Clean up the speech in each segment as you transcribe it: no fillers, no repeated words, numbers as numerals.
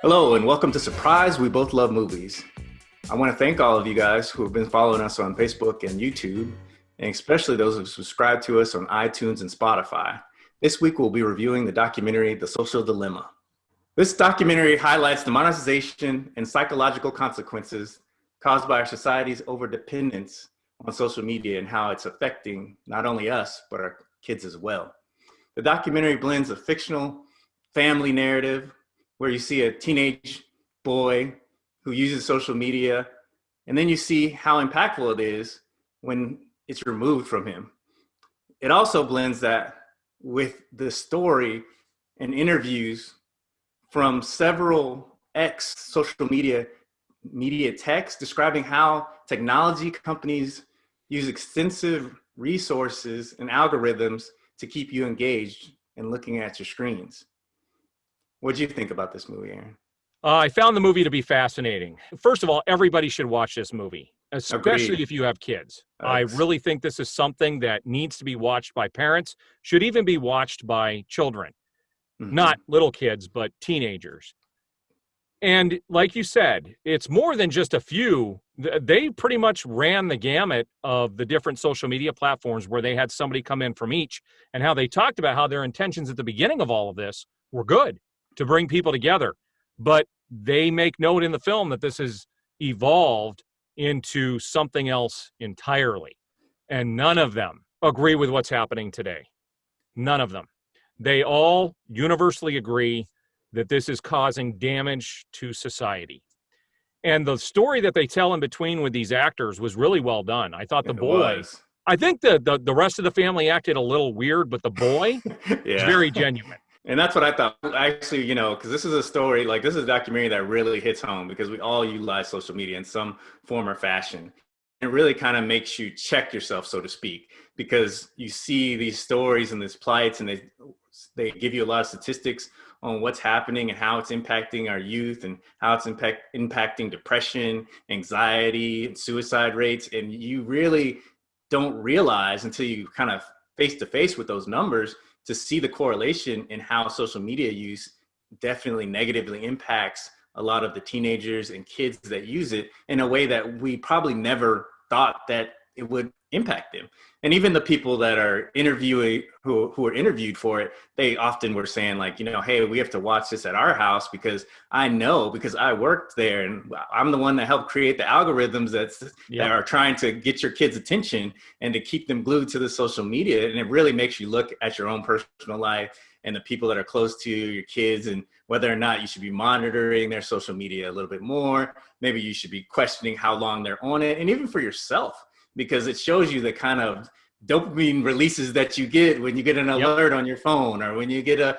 Hello and welcome to Surprise, We Both Love Movies. I want to thank all of you guys who have been following us on Facebook and YouTube, and especially those who subscribe to us on iTunes and Spotify. This week we'll be reviewing the documentary, The Social Dilemma. This documentary highlights the monetization and psychological consequences caused by our society's overdependence on social media and how it's affecting not only us, but our kids as well. The documentary blends a fictional family narrative where you see a teenage boy who uses social media, and then you see how impactful it is when it's removed from him. It also blends that with the story and interviews from several ex-social media techs describing how technology companies use extensive resources and algorithms to keep you engaged and looking at your screens. What do you think about this movie, Aaron? I found the movie to be fascinating. First of all, everybody should watch this movie, especially Agreed. if you have kids. I really think this is something that needs to be watched by parents, should even be watched by children, not little kids, but teenagers. And like you said, it's more than just a few. They pretty much ran the gamut of the different social media platforms where they had somebody come in from each, and how they talked about how their intentions at the beginning of all of this were good, to bring people together. But they make note in the film that this has evolved into something else entirely. And none of them agree with what's happening today. None of them. They all universally agree that this is causing damage to society. And the story that they tell in between with these actors was really well done. I thought the boy, I think the rest of the family acted a little weird, but the boy is very genuine. And that's what I thought. Actually, because this is a story, like this is a documentary that really hits home because we all utilize social media in some form or fashion. It really kind of makes you check yourself, so to speak, because you see these stories and these plights, and they give you a lot of statistics on what's happening and how it's impacting our youth and how it's impacting depression, anxiety, and suicide rates. And you really don't realize until you kind of face to face with those numbers to see the correlation in how social media use definitely negatively impacts a lot of the teenagers and kids that use it in a way that we probably never thought that it would impact them. And even the people that are interviewing, who are interviewed for it, they often were saying like, hey, we have to watch this at our house because I know, because I worked there and I'm the one that helped create the algorithms that are trying to get your kids' attention and to keep them glued to the social media. And it really makes you look at your own personal life and the people that are close to your kids, and whether or not you should be monitoring their social media a little bit more. Maybe you should be questioning how long they're on it, and even for yourself, because it shows you the kind of dopamine releases that you get when you get an alert on your phone, or when you get a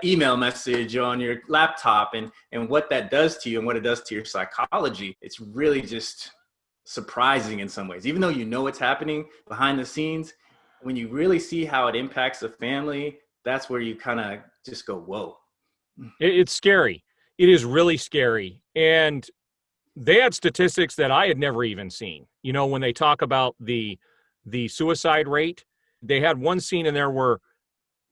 email message on your laptop, and what that does to you and what it does to your psychology. It's really just surprising in some ways, even though you know what's happening behind the scenes. When you really see how it impacts a family, that's where you kind of just go, whoa. It's scary. It is really scary. And they had statistics that I had never even seen. When they talk about the suicide rate, they had one scene in there where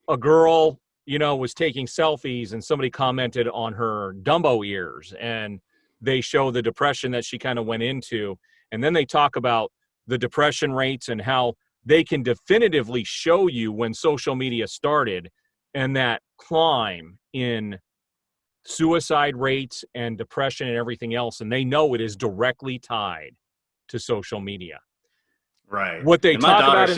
a girl, was taking selfies and somebody commented on her Dumbo ears, and they show the depression that she kind of went into. And then they talk about the depression rates and how they can definitively show you when social media started, and that climb in suicide rates and depression and everything else. And they know it is directly tied to social media. Right. What they talk about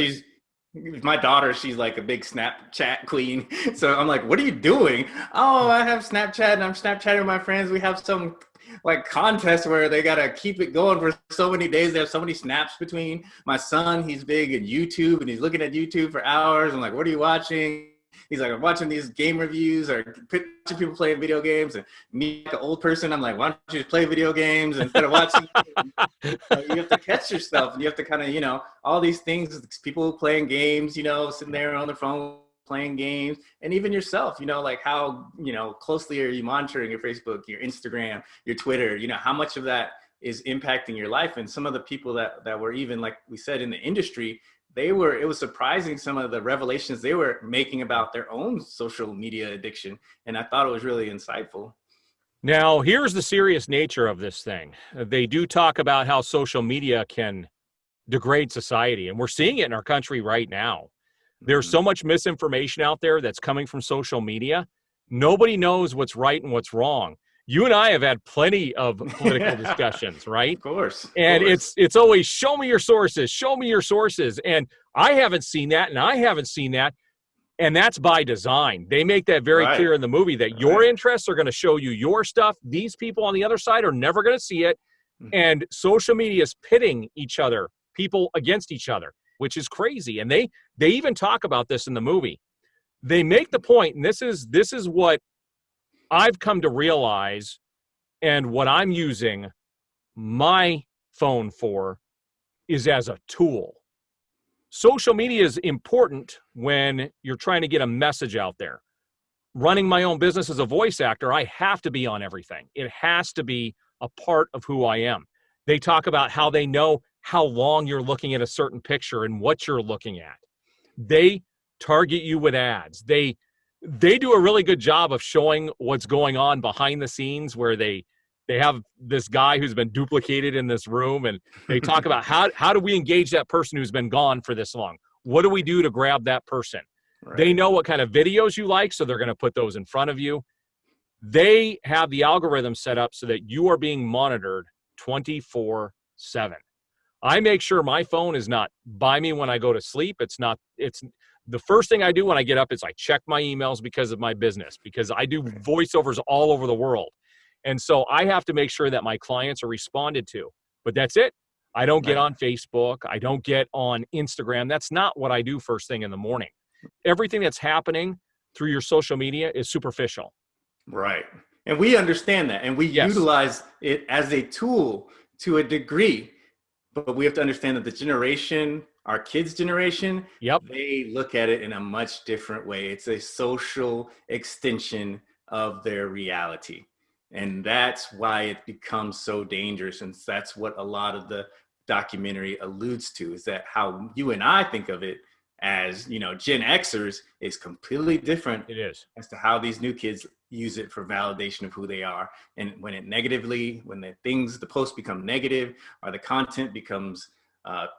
my daughter, she's like a big Snapchat queen. So I'm like, what are you doing? Oh, I have Snapchat and I'm Snapchatting with my friends. We have some like contest where they got to keep it going for so many days. They have so many snaps between. My son, he's big in YouTube and he's looking at YouTube for hours. I'm like, what are you watching? He's like, I'm watching these game reviews or watching people playing video games. And me, like an old person, I'm like, why don't you just play video games instead of watching? You have to catch yourself, and you have to kind of, all these things, people playing games, sitting there on their phone playing games, and even yourself, like how, closely are you monitoring your Facebook, your Instagram, your Twitter, how much of that is impacting your life. And some of the people that were even, like we said, in the industry, it was surprising some of the revelations they were making about their own social media addiction. And I thought it was really insightful. Now, here's the serious nature of this thing. They do talk about how social media can degrade society, and we're seeing it in our country right now. There's so much misinformation out there that's coming from social media. Nobody knows what's right and what's wrong. You and I have had plenty of political discussions, right? Of course. And it's always show me your sources, show me your sources. And I haven't seen that, and I haven't seen that. And that's by design. They make that very clear in the movie that your interests are going to show you your stuff. These people on the other side are never going to see it. And social media is pitting each other, people against each other, which is crazy. And they even talk about this in the movie. They make the point, and this is what I've come to realize and what I'm using my phone for is as a tool. Social media is important when you're trying to get a message out there. Running my own business as a voice actor, I have to be on everything. It has to be a part of who I am. They talk about how they know how long you're looking at a certain picture and what you're looking at. They target you with ads. They do a really good job of showing what's going on behind the scenes, where they have this guy who's been duplicated in this room, and they talk about how do we engage that person who's been gone for this long? What do we do to grab that person? Right. They know what kind of videos you like, so they're going to put those in front of you. They have the algorithm set up so that you are being monitored 24/7. I make sure my phone is not by me when I go to sleep. It's the first thing I do when I get up is I check my emails because of my business, because I do voiceovers all over the world. And so I have to make sure that my clients are responded to. But that's it. I don't get on Facebook. I don't get on Instagram. That's not what I do first thing in the morning. Everything that's happening through your social media is superficial. Right. And we understand that. And we utilize it as a tool to a degree. But we have to understand that the generation, our kids' generation, they look at it in a much different way. It's a social extension of their reality. And that's why it becomes so dangerous. And that's what a lot of the documentary alludes to, is that how you and I think of it as, Gen Xers is completely different. It is. As to how these new kids use it for validation of who they are. And when the posts become negative or the content becomes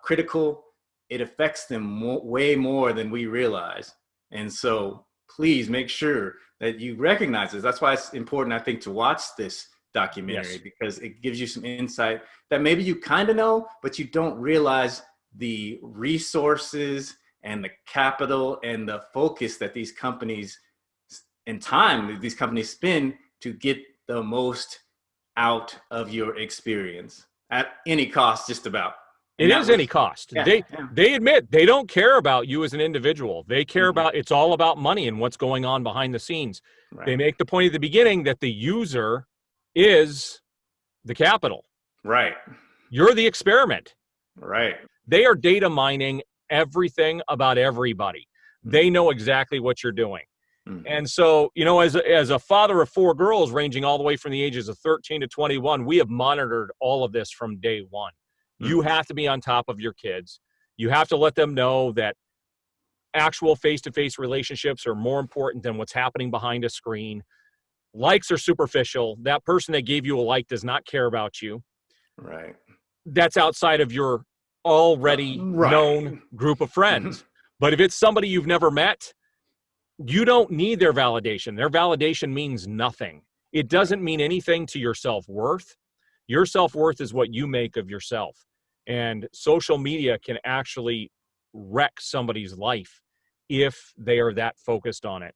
critical, it affects them way more than we realize. And so please make sure that you recognize this. That's why it's important, I think, to watch this documentary, because it gives you some insight that maybe you kind of know, but you don't realize the resources and the capital and the focus that these companies and time these companies spend to get the most out of your experience at any cost, just about. It is any cost. They admit they don't care about you as an individual. They care about, it's all about money and what's going on behind the scenes. Right. They make the point at the beginning that the user is the capital. Right. You're the experiment. Right. They are data mining everything about everybody. They know exactly what you're doing. And so, as a father of 4 girls ranging all the way from the ages of 13 to 21, we have monitored all of this from day one. You have to be on top of your kids. You have to let them know that actual face-to-face relationships are more important than what's happening behind a screen. Likes are superficial. That person that gave you a like does not care about you. Right. That's outside of your already known group of friends. But if it's somebody you've never met, you don't need their validation. Their validation means nothing. It doesn't mean anything to your self-worth. Your self-worth is what you make of yourself. And social media can actually wreck somebody's life if they are that focused on it.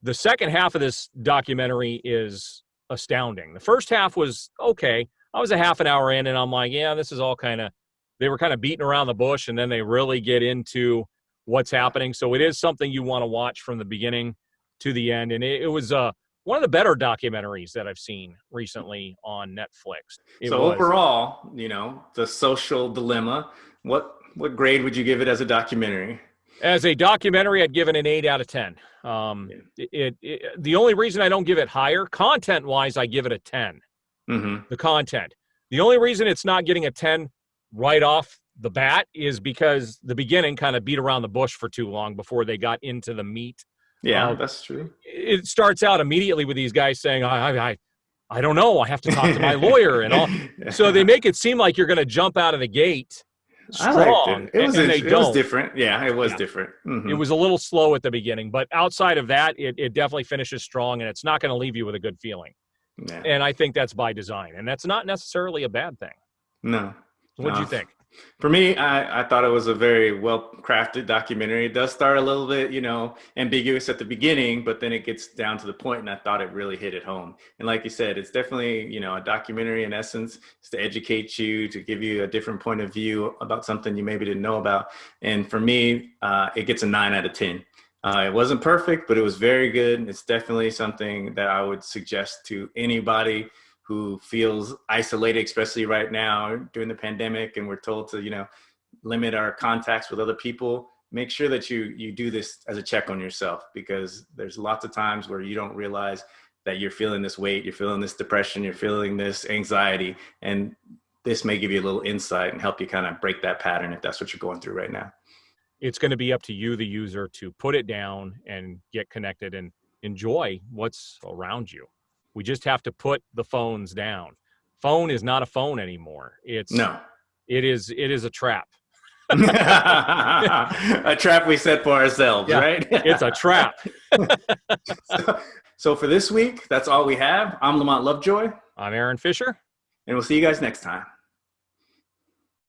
The second half of this documentary is astounding. The first half was okay. I was a half an hour in and I'm like, this is all they were kind of beating around the bush, and then they really get into what's happening. So it is something you want to watch from the beginning to the end. And it was one of the better documentaries that I've seen recently on Netflix. Overall, The Social Dilemma, what grade would you give it as a documentary? As a documentary, I'd give it an 8 out of 10. The only reason I don't give it higher, content-wise, I give it a 10. The content. The only reason it's not getting a 10 right off the bat is because the beginning kind of beat around the bush for too long before they got into the meat. Yeah, that's true. It starts out immediately with these guys saying, I don't know. I have to talk to my lawyer and all. So they make it seem like you're going to jump out of the gate I liked strong, it. It was and they it was don't. different. Yeah, it was different. It was a little slow at the beginning, but outside of that, it definitely finishes strong, and it's not going to leave you with a good feeling. Yeah. And I think that's by design, and that's not necessarily a bad thing. No. What do you think? For me, I thought it was a very well-crafted documentary. It does start a little bit, ambiguous at the beginning, but then it gets down to the point, and I thought it really hit it home. And like you said, it's definitely, a documentary in essence. It's to educate you, to give you a different point of view about something you maybe didn't know about. And for me, it gets a 9 out of 10. It wasn't perfect, but it was very good. It's definitely something that I would suggest to anybody who feels isolated, especially right now during the pandemic, and we're told to, limit our contacts with other people. Make sure that you do this as a check on yourself, because there's lots of times where you don't realize that you're feeling this weight, you're feeling this depression, you're feeling this anxiety, and this may give you a little insight and help you kind of break that pattern if that's what you're going through right now. It's going to be up to you, the user, to put it down and get connected and enjoy what's around you. We just have to put the phones down. Phone is not a phone anymore. It is a trap. A trap we set for ourselves, right? It's a trap. So for this week, that's all we have. I'm Lamont Lovejoy. I'm Aaron Fisher. And we'll see you guys next time.